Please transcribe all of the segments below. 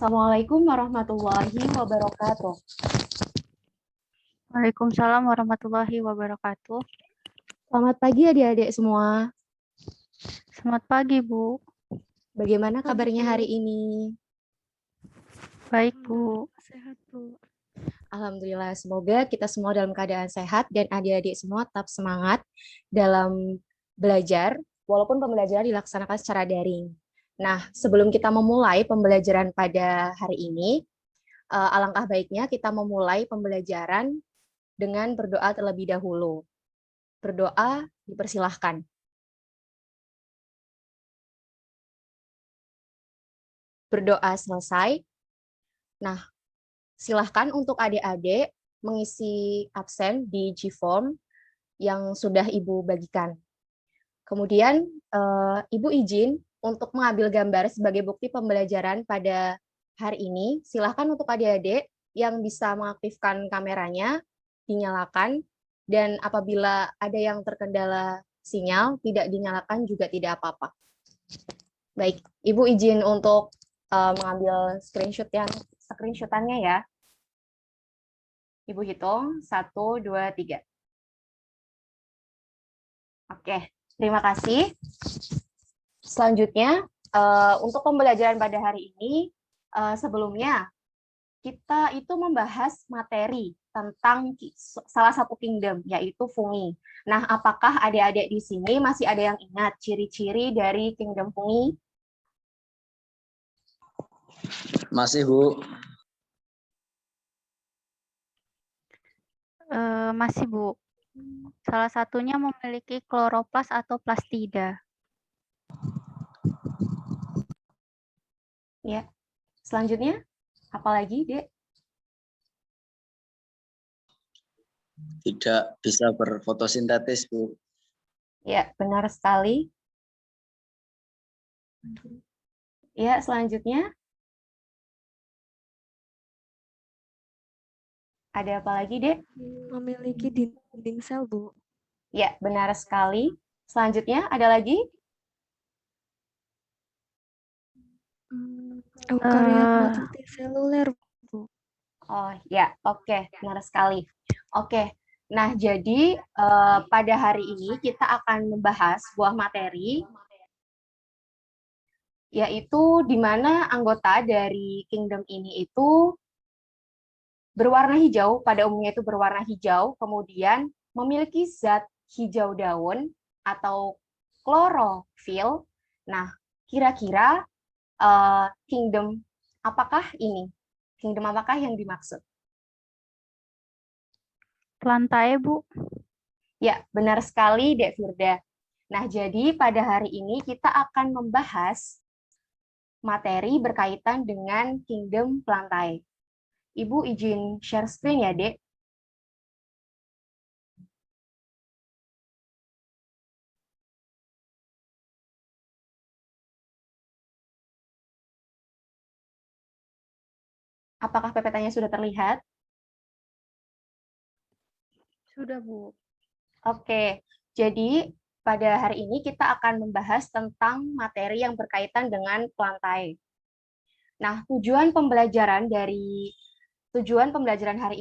Assalamualaikum warahmatullahi wabarakatuh. Waalaikumsalam warahmatullahi wabarakatuh. Selamat pagi adik-adik semua. Selamat pagi, Bu. Bagaimana kabarnya hari ini? Baik, Bu. Sehat, Bu. Alhamdulillah, semoga kita semua dalam keadaan sehat dan adik-adik semua tetap semangat dalam belajar, walaupun pembelajaran dilaksanakan secara daring. Nah, sebelum kita memulai pembelajaran pada hari ini, alangkah baiknya kita memulai pembelajaran dengan berdoa terlebih dahulu. Berdoa dipersilahkan. Berdoa selesai. Nah, silahkan untuk adik-adik mengisi absen di G-form yang sudah Ibu bagikan. Kemudian, Ibu izin untuk mengambil gambar sebagai bukti pembelajaran pada hari ini. Silahkan untuk adik-adik yang bisa mengaktifkan kameranya, dinyalakan, dan apabila ada yang terkendala sinyal, tidak dinyalakan juga tidak apa-apa. Baik, Ibu izin untuk mengambil screenshotannya ya. Ibu hitung, 1, 2, 3. Oke, terima kasih. Selanjutnya, untuk pembelajaran pada hari ini, sebelumnya kita itu membahas materi tentang salah satu kingdom, yaitu fungi. Nah, apakah adik-adik di sini masih ada yang ingat ciri-ciri dari kingdom fungi? Masih, Bu. Masih, Bu. Salah satunya memiliki kloroplas atau plastida. Ya. Selanjutnya, apa lagi, Dek? Tidak bisa berfotosintesis, Bu. Ya, benar sekali. Ya, selanjutnya. Ada apa lagi, Dek? Memiliki dinding sel, Bu. Ya, benar sekali. Selanjutnya, ada lagi? Eukariot multiseluler, Bu. Oh, ya, oke. Benar sekali. Oke. Nah, jadi pada hari ini kita akan membahas sebuah materi, yaitu di mana anggota dari kingdom ini itu berwarna hijau, pada umumnya itu berwarna hijau, kemudian memiliki zat hijau daun atau klorofil. Nah, kira-kira kingdom apakah ini? Kingdom apakah yang dimaksud? Plantae, Bu. Ya, benar sekali, Dek Firda. Nah, jadi pada hari ini kita akan membahas materi berkaitan dengan kingdom Plantae. Ibu izin share screen ya, Dek. Apakah PPT-nya sudah terlihat? Sudah, Bu. Oke, jadi pada hari ini kita akan membahas tentang materi yang berkaitan dengan Plantae. Nah, tujuan pembelajaran hari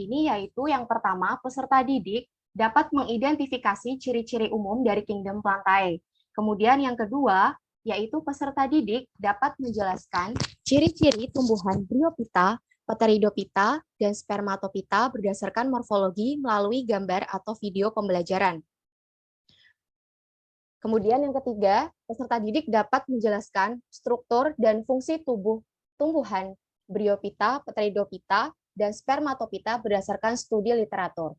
ini yaitu yang pertama, peserta didik dapat mengidentifikasi ciri-ciri umum dari kingdom Plantae. Kemudian yang kedua, yaitu peserta didik dapat menjelaskan ciri-ciri tumbuhan Bryophyta, Pteridophyta, dan Spermatophyta berdasarkan morfologi melalui gambar atau video pembelajaran. Kemudian yang ketiga, peserta didik dapat menjelaskan struktur dan fungsi tumbuhan Bryophyta, Pteridophyta, dan Spermatophyta berdasarkan studi literatur.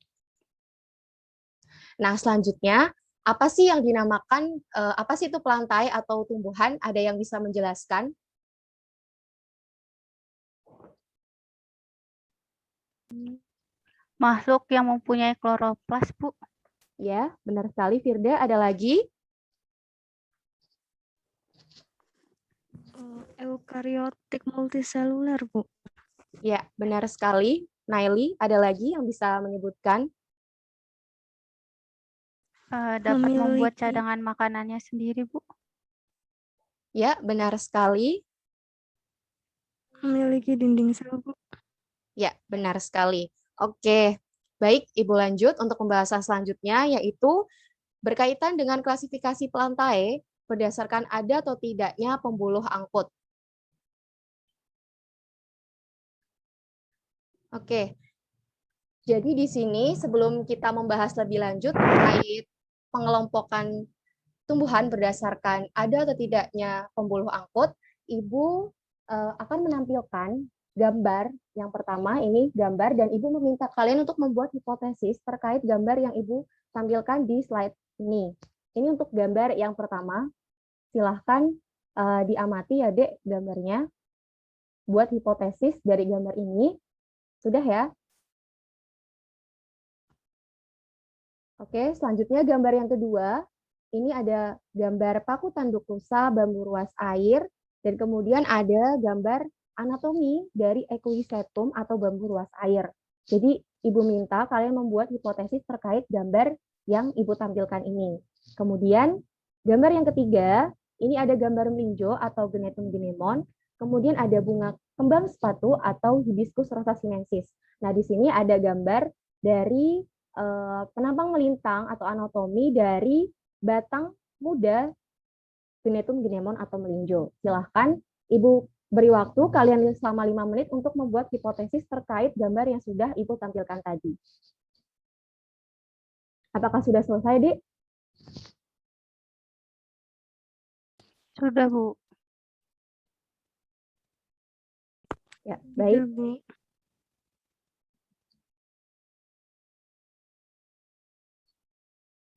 Nah, selanjutnya, apa sih yang dinamakan, apa sih itu Plantae atau tumbuhan? Ada yang bisa menjelaskan? Makhluk yang mempunyai kloroplas, Bu. Ya, benar sekali, Firda. Ada lagi? Eukariotik multiseluler, Bu. Ya, benar sekali. Naili, ada lagi yang bisa menyebutkan? Dapat membuat Memiliki- cadangan makanannya sendiri, Bu. Ya, benar sekali. Memiliki dinding sel, Bu. Ya, benar sekali. Oke, baik Ibu lanjut untuk pembahasan selanjutnya, yaitu berkaitan dengan klasifikasi pelantai berdasarkan ada atau tidaknya pembuluh angkut. Oke, jadi di sini sebelum kita membahas lebih lanjut terkait pengelompokan tumbuhan berdasarkan ada atau tidaknya pembuluh angkut, Ibu akan menampilkan gambar yang pertama, ini gambar, dan Ibu meminta kalian untuk membuat hipotesis terkait gambar yang Ibu tampilkan di slide ini. Ini untuk gambar yang pertama, silahkan diamati ya Dek gambarnya, buat hipotesis dari gambar ini. Sudah ya? Oke, selanjutnya gambar yang kedua, ini ada gambar paku tanduk rusa, bambu ruas air, dan kemudian ada gambar anatomi dari Equisetum atau bambu ruas air. Jadi, Ibu minta kalian membuat hipotesis terkait gambar yang Ibu tampilkan ini. Kemudian, gambar yang ketiga, ini ada gambar melinjo atau Genetum genemon, kemudian ada bunga kembang sepatu atau Hibiscus rosa sinensis. Nah, di sini ada gambar dari penampang melintang atau anatomi dari batang muda Genetum genemon atau melinjo. Silahkan Ibu beri waktu kalian selama 5 menit untuk membuat hipotesis terkait gambar yang sudah Ibu tampilkan tadi. Apakah sudah selesai, Dik? Sudah, Bu. Ya, baik. Sudah, Bu.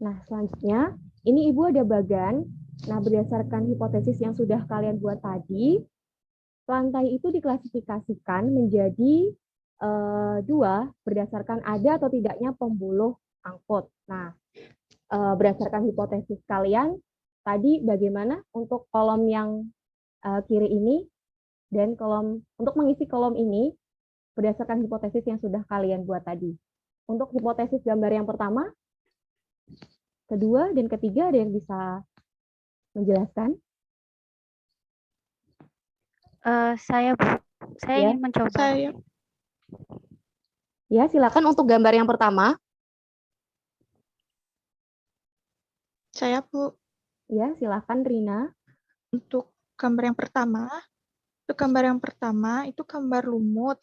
Nah, selanjutnya, ini Ibu ada bagan. Nah, berdasarkan hipotesis yang sudah kalian buat tadi, lantai itu diklasifikasikan menjadi dua berdasarkan ada atau tidaknya pembuluh angkut. Nah, berdasarkan hipotesis kalian, tadi bagaimana untuk kolom yang kiri ini, dan untuk mengisi kolom ini, berdasarkan hipotesis yang sudah kalian buat tadi. Untuk hipotesis gambar yang pertama, kedua, dan ketiga, ada yang bisa menjelaskan? Saya, Bu. Saya Ya. ingin mencoba. Saya, Ya, silakan untuk gambar yang pertama. Bu, Ya, silakan Rina. untuk gambar yang pertama, itu gambar lumut.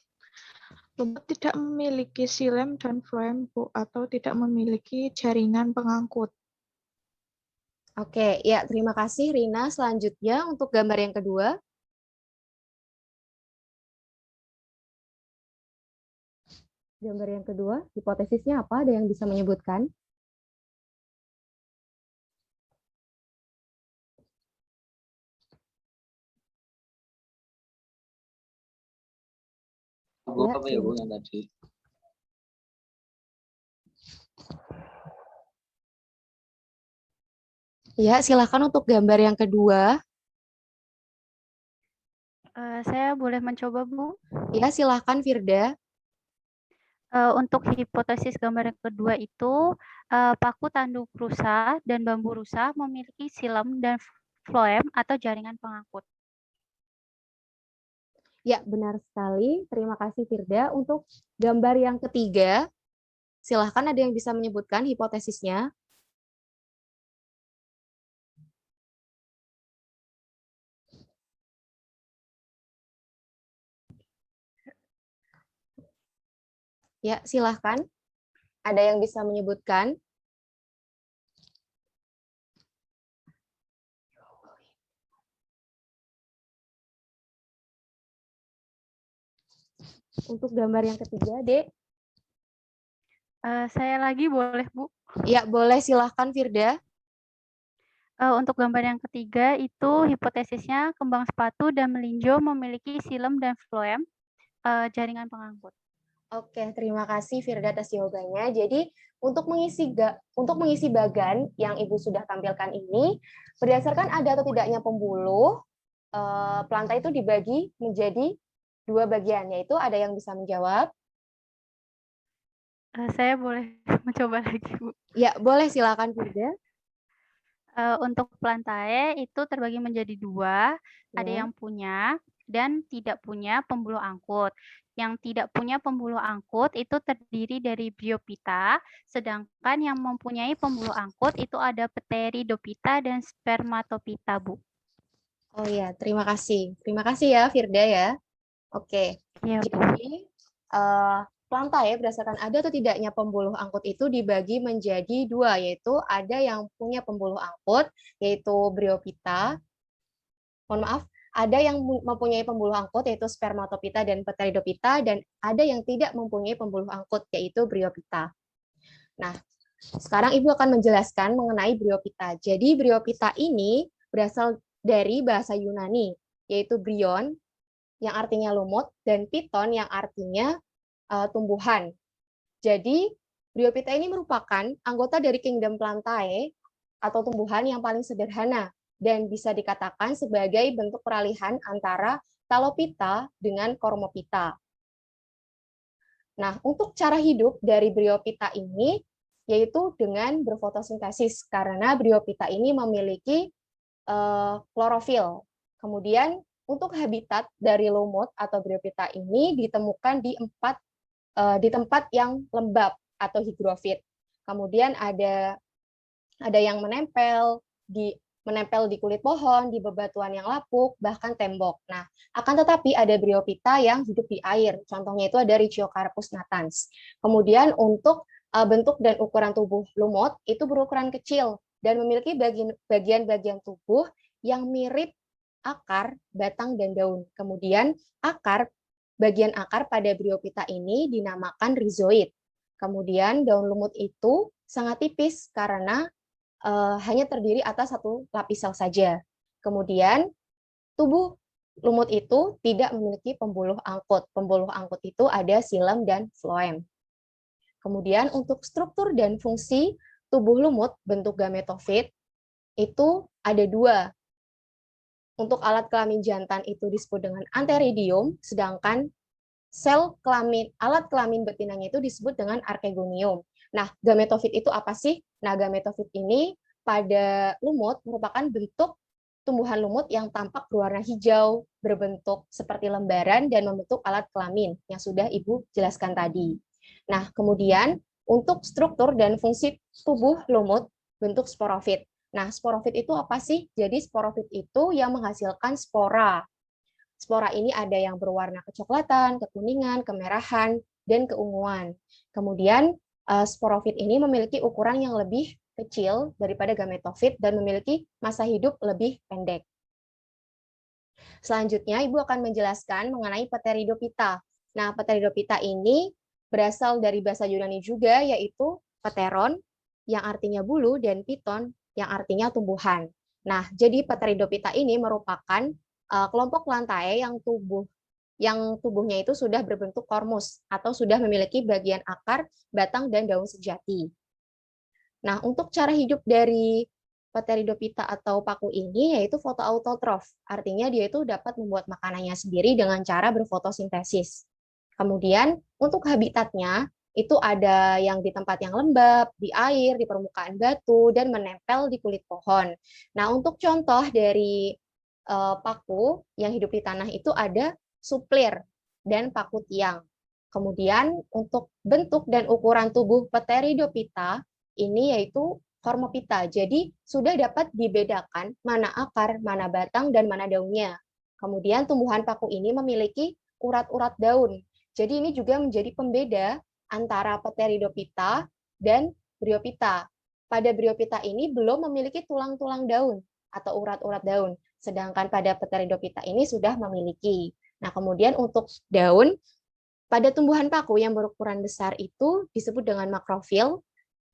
Lumut tidak memiliki silem dan floem, Bu, atau tidak memiliki jaringan pengangkut. Oke, ya terima kasih Rina. Selanjutnya untuk gambar yang kedua. Gambar yang kedua, hipotesisnya apa? Ada yang bisa menyebutkan? Bu, Ya, apa ya Bu yang tadi? Ya, silakan untuk gambar yang kedua. Saya boleh mencoba, Bu? Ya, silakan Firda. Untuk hipotesis gambar yang kedua itu, paku tanduk rusa dan bambu rusa memiliki silem dan floem atau jaringan pengangkut. Ya, benar sekali. Terima kasih Firda. Untuk gambar yang ketiga, silakan ada yang bisa menyebutkan hipotesisnya. Ya, silahkan. Ada yang bisa menyebutkan? Untuk gambar yang ketiga, Dek. Saya lagi boleh, Bu? Ya, boleh. Silahkan, Firda. Untuk gambar yang ketiga itu hipotesisnya kembang sepatu dan melinjo memiliki silem dan floem jaringan pengangkut. Oke, terima kasih Firda atas jawabannya. Jadi, untuk mengisi bagan yang Ibu sudah tampilkan ini, berdasarkan ada atau tidaknya pembuluh, pelantai itu dibagi menjadi dua bagian, yaitu ada yang bisa menjawab. Saya boleh mencoba lagi, Bu? Ya, boleh. Silakan Firda. Untuk pelantai itu terbagi menjadi dua, ada Ya. yang punya dan tidak punya pembuluh angkut. Yang tidak punya pembuluh angkut itu terdiri dari Bryophyta, sedangkan yang mempunyai pembuluh angkut itu ada Pteridophyta dan Spermatophyta, Bu. Oh ya, terima kasih. Terima kasih ya, Firda ya. Oke, Iya, Bu. jadi plantae berdasarkan ada atau tidaknya pembuluh angkut itu dibagi menjadi dua, yaitu ada yang punya pembuluh angkut, yaitu Bryophyta. Mohon maaf, ada yang mempunyai pembuluh angkut, yaitu Spermatophyta dan Pteridophyta, dan ada yang tidak mempunyai pembuluh angkut, yaitu Bryophyta. Nah, sekarang Ibu akan menjelaskan mengenai Bryophyta. Jadi Bryophyta ini berasal dari bahasa Yunani, yaitu bryon, yang artinya lumut, dan piton, yang artinya tumbuhan. Jadi, Bryophyta ini merupakan anggota dari kingdom Plantae, atau tumbuhan yang paling sederhana, dan bisa dikatakan sebagai bentuk peralihan antara Talophyta dengan Cormophyta. Nah, untuk cara hidup dari Bryophyta ini, yaitu dengan berfotosintesis, karena Bryophyta ini memiliki klorofil. Kemudian, untuk habitat dari lumut atau Bryophyta ini ditemukan di tempat yang lembab atau higrofit. Kemudian ada yang menempel di kulit pohon, di bebatuan yang lapuk, bahkan tembok. Nah, akan tetapi ada Bryophyta yang hidup di air. Contohnya itu ada Riciocarpus natans. Kemudian untuk bentuk dan ukuran tubuh lumut itu berukuran kecil dan memiliki bagian-bagian tubuh yang mirip akar, batang, dan daun. Kemudian bagian akar pada Bryophyta ini dinamakan rhizoid. Kemudian daun lumut itu sangat tipis karena hanya terdiri atas satu lapis sel saja. Kemudian tubuh lumut itu tidak memiliki pembuluh angkut. Pembuluh angkut itu ada xilem dan floem. Kemudian untuk struktur dan fungsi tubuh lumut bentuk gametofit itu ada dua. Untuk alat kelamin jantan itu disebut dengan anteridium, sedangkan alat kelamin betinanya itu disebut dengan archegonium. Nah, gametofit itu apa sih? Nah, gametofit ini pada lumut merupakan bentuk tumbuhan lumut yang tampak berwarna hijau, berbentuk seperti lembaran, dan membentuk alat kelamin yang sudah Ibu jelaskan tadi. Nah, kemudian untuk struktur dan fungsi tubuh lumut bentuk sporofit. Nah, sporofit itu apa sih? Jadi sporofit itu yang menghasilkan spora. Spora ini ada yang berwarna kecoklatan, kekuningan, kemerahan, dan keunguan. Kemudian sporofit ini memiliki ukuran yang lebih kecil daripada gametofit dan memiliki masa hidup lebih pendek. Selanjutnya, Ibu akan menjelaskan mengenai Pteridophyta. Nah, Pteridophyta ini berasal dari bahasa Yunani juga, yaitu pteron, yang artinya bulu, dan piton, yang artinya tumbuhan. Nah, jadi Pteridophyta ini merupakan kelompok plantae yang tubuhnya itu sudah berbentuk kormus atau sudah memiliki bagian akar, batang, dan daun sejati. Nah, untuk cara hidup dari Pteridophyta atau paku ini yaitu fotoautotrof, artinya dia itu dapat membuat makanannya sendiri dengan cara berfotosintesis. Kemudian untuk habitatnya itu ada yang di tempat yang lembab, di air, di permukaan batu, dan menempel di kulit pohon. Nah, untuk contoh dari paku yang hidup di tanah itu ada suplir dan paku tiang. Kemudian untuk bentuk dan ukuran tubuh Pteridophyta ini yaitu Cormophyta. Jadi sudah dapat dibedakan mana akar, mana batang, dan mana daunnya. Kemudian tumbuhan paku ini memiliki urat-urat daun. Jadi ini juga menjadi pembeda antara Pteridophyta dan Bryophyta. Pada Bryophyta ini belum memiliki tulang-tulang daun atau urat-urat daun. Sedangkan pada Pteridophyta ini sudah memiliki. Nah, kemudian untuk daun, pada tumbuhan paku yang berukuran besar itu disebut dengan makrofil,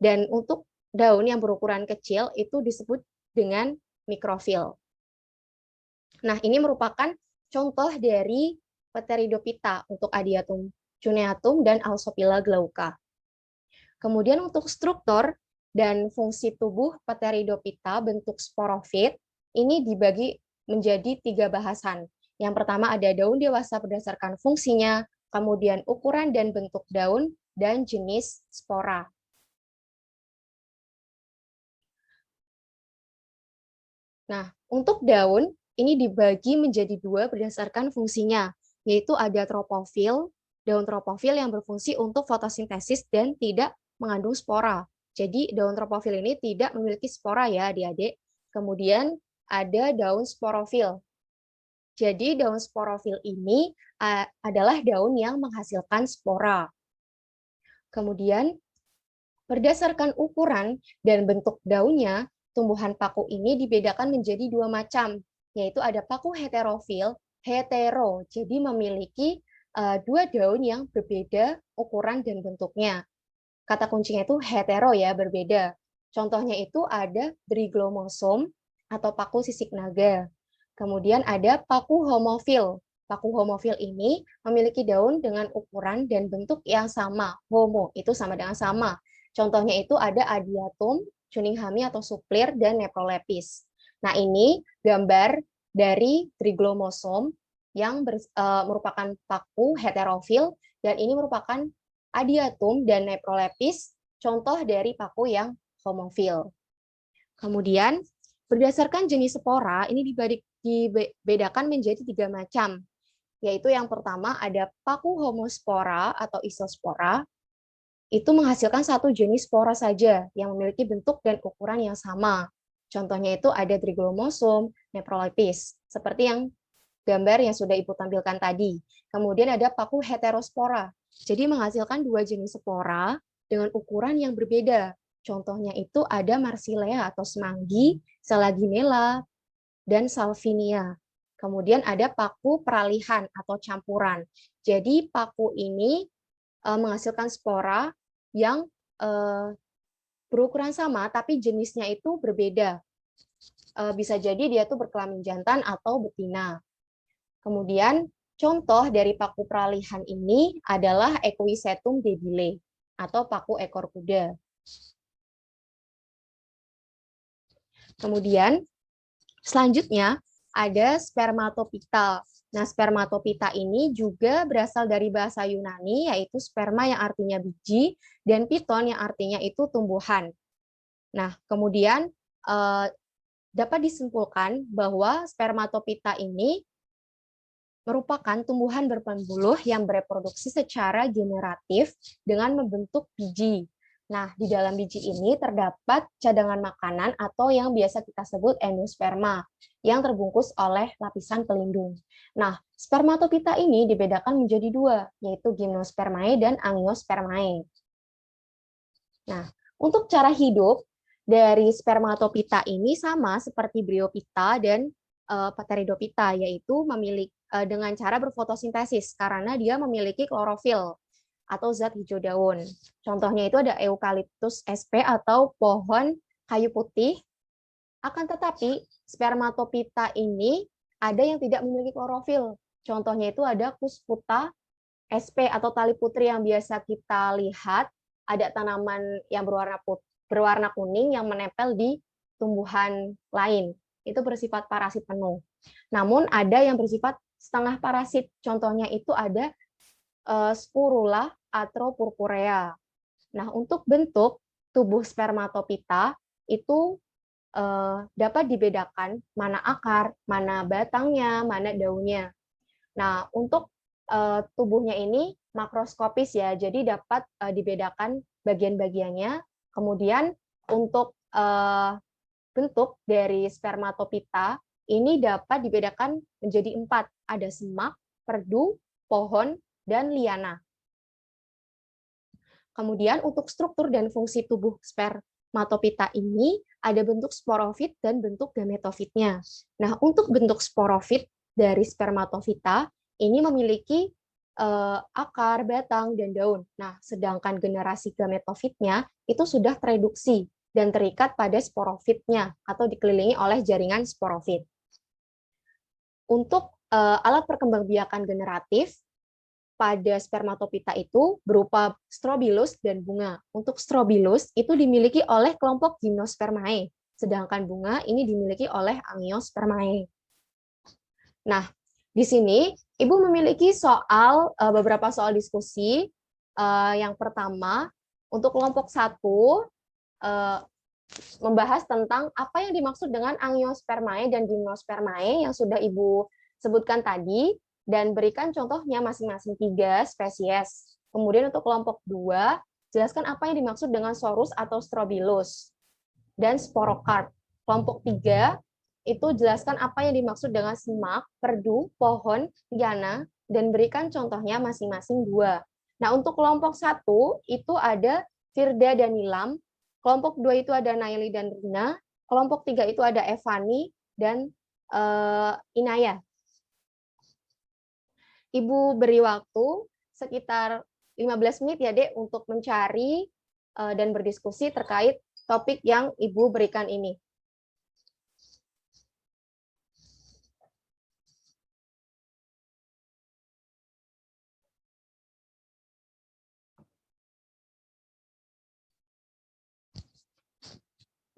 dan untuk daun yang berukuran kecil itu disebut dengan mikrofil. Nah, ini merupakan contoh dari Pteridophyta untuk Adiatum cuneatum dan Alsopila glauca. Kemudian untuk struktur dan fungsi tubuh Pteridophyta bentuk sporofit, ini dibagi menjadi 3 bahasan. Yang pertama ada daun dewasa berdasarkan fungsinya, kemudian ukuran dan bentuk daun, dan jenis spora. Nah, untuk daun, ini dibagi menjadi dua berdasarkan fungsinya, yaitu ada tropofil, daun tropofil yang berfungsi untuk fotosintesis dan tidak mengandung spora. Jadi daun tropofil ini tidak memiliki spora ya adik-adik. Kemudian ada daun sporofil. Jadi daun sporofil ini adalah daun yang menghasilkan spora. Kemudian berdasarkan ukuran dan bentuk daunnya, tumbuhan paku ini dibedakan menjadi dua macam, yaitu ada paku heterofil, hetero, jadi memiliki dua daun yang berbeda ukuran dan bentuknya. Kata kuncinya itu hetero ya, berbeda. Contohnya itu ada Dryglomosom atau paku sisik naga. Kemudian ada paku homofil. Paku homofil ini memiliki daun dengan ukuran dan bentuk yang sama. Homo itu sama dengan sama. Contohnya itu ada Adiatum, Cunninghami atau Suplir, dan Neprolepis. Nah, ini gambar dari Dryglomosom yang merupakan paku heterofil, dan ini merupakan Adiatum dan Neprolepis, contoh dari paku yang homofil. Kemudian, berdasarkan jenis spora, ini dibedakan menjadi 3 macam, yaitu yang pertama ada paku homospora atau isospora, itu menghasilkan satu jenis spora saja yang memiliki bentuk dan ukuran yang sama. Contohnya itu ada Dryglomosom, Neprolepis, seperti yang gambar yang sudah Ibu tampilkan tadi. Kemudian ada paku heterospora, jadi menghasilkan 2 jenis spora dengan ukuran yang berbeda. Contohnya itu ada Marsilea atau semanggi, Selaginella, dan Salvinia. Kemudian ada paku peralihan atau campuran. Jadi paku ini menghasilkan spora yang berukuran sama, tapi jenisnya itu berbeda. Bisa jadi dia tuh berkelamin jantan atau betina. Kemudian contoh dari paku peralihan ini adalah Equisetum debile atau paku ekor kuda. Kemudian selanjutnya ada spermatopita. Nah, spermatopita ini juga berasal dari bahasa Yunani, yaitu sperma yang artinya biji, dan piton yang artinya itu tumbuhan. Nah, kemudian dapat disimpulkan bahwa spermatopita ini merupakan tumbuhan berpembuluh yang bereproduksi secara generatif dengan membentuk biji. Nah, di dalam biji ini terdapat cadangan makanan atau yang biasa kita sebut endosperma yang terbungkus oleh lapisan pelindung. Nah, spermatopita ini dibedakan menjadi 2, yaitu gymnospermae dan angiospermae. Nah, untuk cara hidup dari spermatopita ini sama seperti bryopita dan Pteridopita, yaitu memiliki dengan cara berfotosintesis karena dia memiliki klorofil atau zat hijau daun. Contohnya itu ada Eucalyptus sp atau pohon kayu putih. Akan tetapi spermatopita ini ada yang tidak memiliki klorofil. Contohnya itu ada Cusputa sp atau tali putri yang biasa kita lihat, ada tanaman yang berwarna kuning yang menempel di tumbuhan lain. Itu bersifat parasit penuh. Namun ada yang bersifat setengah parasit. Contohnya itu ada Spurula atropurpurea. Nah, untuk bentuk tubuh spermatopita itu dapat dibedakan mana akar, mana batangnya, mana daunnya. Nah, untuk tubuhnya ini makroskopis ya, jadi dapat dibedakan bagian-bagiannya. Kemudian untuk bentuk dari spermatopita ini dapat dibedakan menjadi 4. Ada semak, perdu, pohon, dan liana. Kemudian untuk struktur dan fungsi tubuh spermatopita ini ada bentuk sporofit dan bentuk gametofitnya. Nah, untuk bentuk sporofit dari spermatopita ini memiliki akar, batang, dan daun. Nah, sedangkan generasi gametofitnya itu sudah tereduksi dan terikat pada sporofitnya atau dikelilingi oleh jaringan sporofit. Untuk alat perkembangbiakan generatif pada spermatopita itu berupa strobilus dan bunga. Untuk strobilus itu dimiliki oleh kelompok gymnospermae, sedangkan bunga ini dimiliki oleh angiospermae. Nah, di sini Ibu memiliki beberapa soal diskusi. Yang pertama, untuk kelompok 1, membahas tentang apa yang dimaksud dengan Angiospermae dan Gymnospermae yang sudah Ibu sebutkan tadi, dan berikan contohnya masing-masing 3 spesies. Kemudian untuk kelompok 2, jelaskan apa yang dimaksud dengan Sorus atau Strobilus dan Sporokarp. Kelompok 3, itu jelaskan apa yang dimaksud dengan semak, perdu, pohon, liana, dan berikan contohnya masing-masing 2. Nah, untuk kelompok 1, itu ada Firda dan Nilam. Kelompok 2 itu ada Naili dan Rina. Kelompok 3 itu ada Evani dan Inaya. Ibu beri waktu sekitar 15 menit ya, Dek, untuk mencari dan berdiskusi terkait topik yang Ibu berikan ini.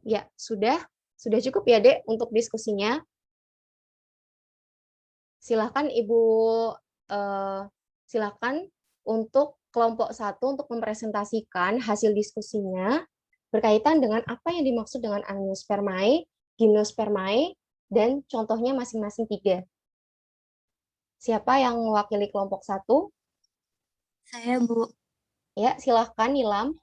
Ya, sudah cukup ya, Dek, untuk diskusinya. Silahkan Ibu, silahkan untuk kelompok 1 untuk mempresentasikan hasil diskusinya berkaitan dengan apa yang dimaksud dengan Angiospermae, Gymnospermae, dan contohnya masing-masing 3. Siapa yang mewakili kelompok 1? Saya, Bu. Ya, silahkan Nilam.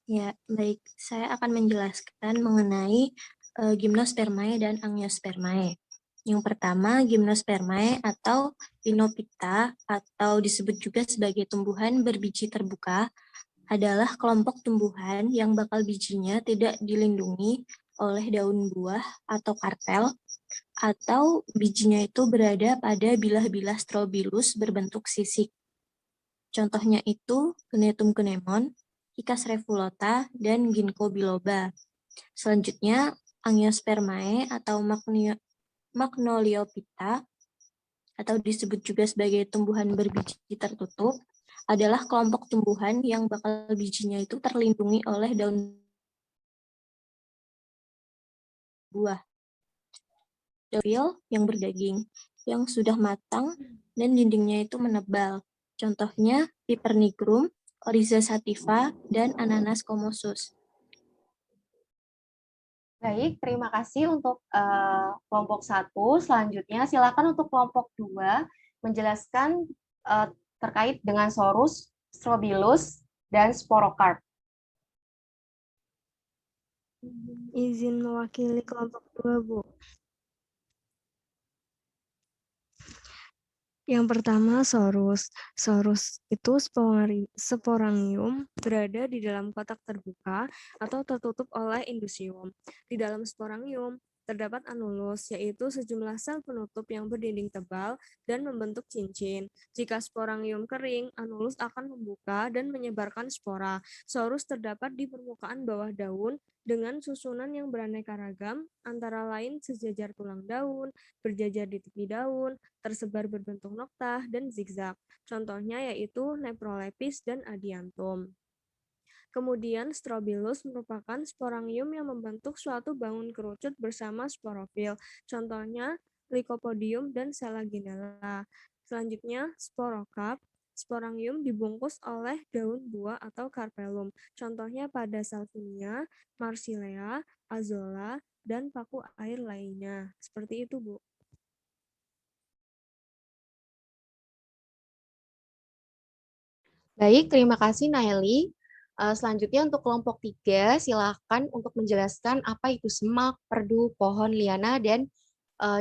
Ya, baik. Saya akan menjelaskan mengenai Gymnospermae dan Angiospermae. Yang pertama, Gymnospermae atau Pinophyta atau disebut juga sebagai tumbuhan berbiji terbuka adalah kelompok tumbuhan yang bakal bijinya tidak dilindungi oleh daun buah atau karpel, atau bijinya itu berada pada bilah-bilah strobilus berbentuk sisik. Contohnya itu Gunetum gunemon, Ficus reculata, dan Ginkgo biloba. Selanjutnya, Angiospermae atau Magnoliophyta atau disebut juga sebagai tumbuhan berbiji tertutup adalah kelompok tumbuhan yang bakal bijinya itu terlindungi oleh daun buah. Daun yang berdaging, yang sudah matang dan dindingnya itu menebal. Contohnya Piper nigrum, Oryza sativa, dan Ananas commosus. Baik, terima kasih untuk kelompok 1. Selanjutnya, silakan untuk kelompok 2 menjelaskan terkait dengan Sorus, Strobilus, dan Sporokarp. Izin mewakili kelompok 2, Bu. Yang pertama, Sorus. Sorus itu sporangium berada di dalam kotak terbuka atau tertutup oleh indusium. Di dalam sporangium terdapat anulus, yaitu sejumlah sel penutup yang berdinding tebal dan membentuk cincin. Jika sporangium kering, anulus akan membuka dan menyebarkan spora. Sorus terdapat di permukaan bawah daun dengan susunan yang beraneka ragam, antara lain sejajar tulang daun, berjajar di tepi daun, tersebar berbentuk noktah, dan zigzag. Contohnya yaitu Nephrolepis dan Adiantum. Kemudian Strobilus merupakan sporangium yang membentuk suatu bangun kerucut bersama sporofil. Contohnya Lycopodium dan Selaginella. Selanjutnya Sporokarp. Sporangium dibungkus oleh daun buah atau carpellum. Contohnya pada Salvinia, Marsilea, Azolla, dan paku air lainnya. Seperti itu, Bu. Baik, terima kasih Naili. Selanjutnya untuk kelompok 3, silakan untuk menjelaskan apa itu semak, perdu, pohon, liana, dan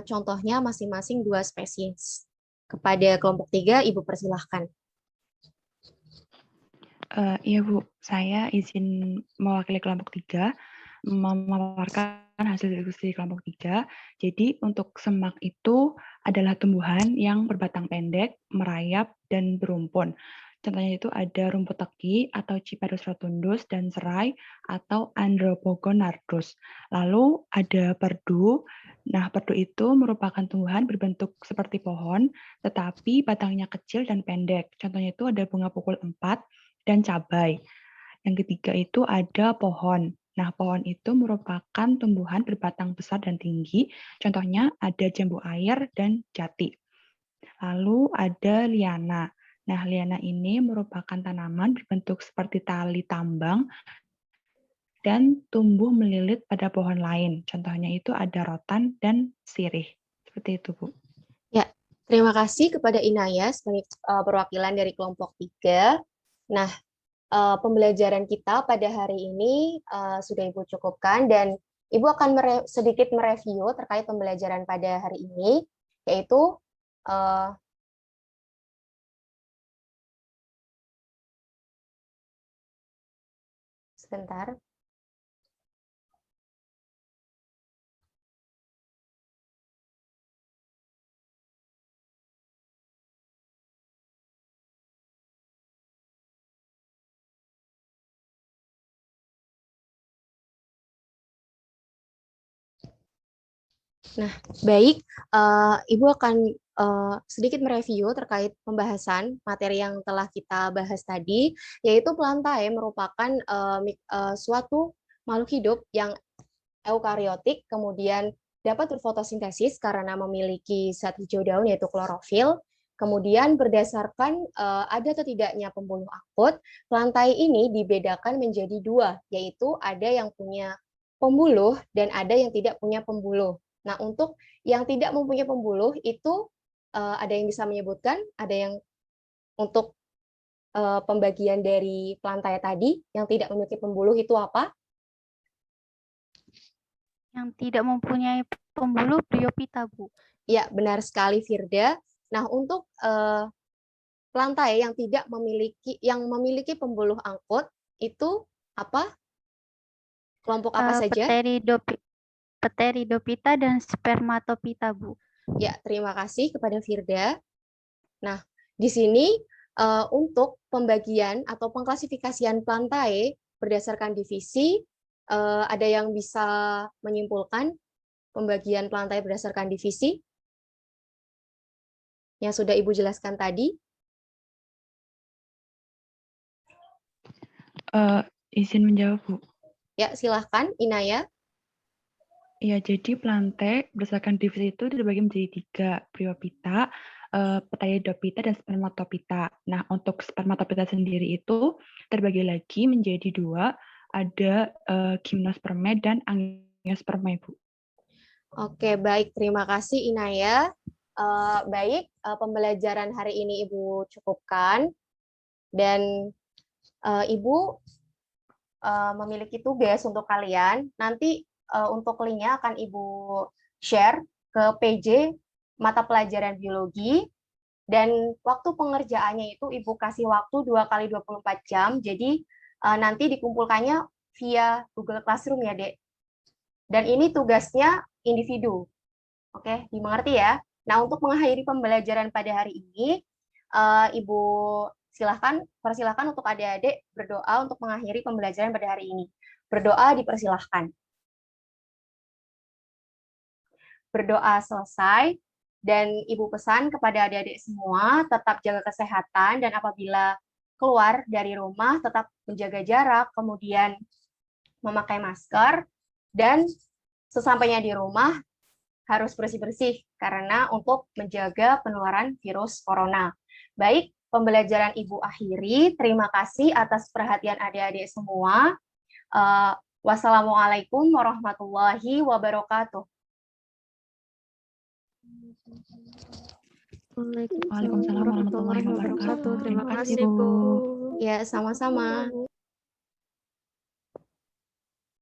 contohnya masing-masing 2 spesies. Kepada kelompok 3, Ibu persilahkan. Iya Bu, saya izin mewakili kelompok 3, memaparkan hasil diskusi kelompok 3. Jadi untuk semak itu adalah tumbuhan yang berbatang pendek, merayap, dan berumpun. Contohnya itu ada rumput teki atau Ciperus rotundus dan serai atau Andropogonardus. Lalu ada perdu. Nah, perdu itu merupakan tumbuhan berbentuk seperti pohon, tetapi batangnya kecil dan pendek. Contohnya itu ada bunga pukul 4 dan cabai. Yang ketiga itu ada pohon. Nah, pohon itu merupakan tumbuhan berbatang besar dan tinggi. Contohnya ada jambu air dan jati. Lalu ada liana. Nah, liana ini merupakan tanaman berbentuk seperti tali tambang dan tumbuh melilit pada pohon lain. Contohnya itu ada rotan dan sirih. Seperti itu, Bu. Ya, terima kasih kepada Inaya sebagai perwakilan dari kelompok 3. Nah, pembelajaran kita pada hari ini sudah Ibu cukupkan dan Ibu akan sedikit mereview terkait pembelajaran pada hari ini, yaitu sebentar. Nah, baik, Ibu akan sedikit mereview terkait pembahasan materi yang telah kita bahas tadi, yaitu pelantai merupakan suatu makhluk hidup yang eukariotik, kemudian dapat berfotosintesis karena memiliki zat hijau daun yaitu klorofil. Kemudian berdasarkan ada atau tidaknya pembuluh angkut, pelantai ini dibedakan menjadi 2, yaitu ada yang punya pembuluh dan ada yang tidak punya pembuluh. Nah, untuk yang tidak mempunyai pembuluh itu ada yang bisa menyebutkan, ada yang untuk pembagian dari pelantai tadi yang tidak memiliki pembuluh itu apa? Yang tidak mempunyai pembuluh Bryophyta, Bu. Ya, benar sekali Firda. Nah, untuk pelantai yang memiliki pembuluh angkut itu apa? Kelompok apa saja? Pteridophyta dan Spermatophyta, Bu. Ya, terima kasih kepada Firda. Nah, di sini untuk pembagian atau pengklasifikasian pelantai berdasarkan divisi, ada yang bisa menyimpulkan pembagian pelantai berdasarkan divisi yang sudah Ibu jelaskan tadi? Izin menjawab, Bu. Ya, silahkan, Inaya. Ya, jadi pelantai berdasarkan divisi itu dibagi menjadi 3, Bryophyta, Pteridophyta, dan Spermatophyta. Nah, untuk Spermatophyta sendiri itu terbagi lagi menjadi 2, ada Gymnospermae dan Angiospermae, Bu. Oke, baik. Terima kasih, Inaya. Baik, pembelajaran hari ini Ibu cukupkan. Dan Ibu memiliki tugas untuk kalian. Nanti untuk linknya akan Ibu share ke PJ mata pelajaran biologi. Dan waktu pengerjaannya itu Ibu kasih waktu 2 kali 24 jam. Jadi nanti dikumpulkannya via Google Classroom ya, Dek. Dan ini tugasnya individu. Oke, dimengerti ya. Nah, untuk mengakhiri pembelajaran pada hari ini, Ibu persilahkan untuk adik-adik berdoa untuk mengakhiri pembelajaran pada hari ini. Berdoa dipersilahkan. Berdoa selesai, dan Ibu pesan kepada adik-adik semua, tetap jaga kesehatan, dan apabila keluar dari rumah, tetap menjaga jarak, kemudian memakai masker, dan sesampainya di rumah, harus bersih-bersih, karena untuk menjaga penularan virus corona. Baik, pembelajaran Ibu akhiri. Terima kasih atas perhatian adik-adik semua. Wassalamualaikum warahmatullahi wabarakatuh. Waalaikumsalam warahmatullahi wabarakatuh. Terima kasih, Bu. Bu. Ya, sama-sama.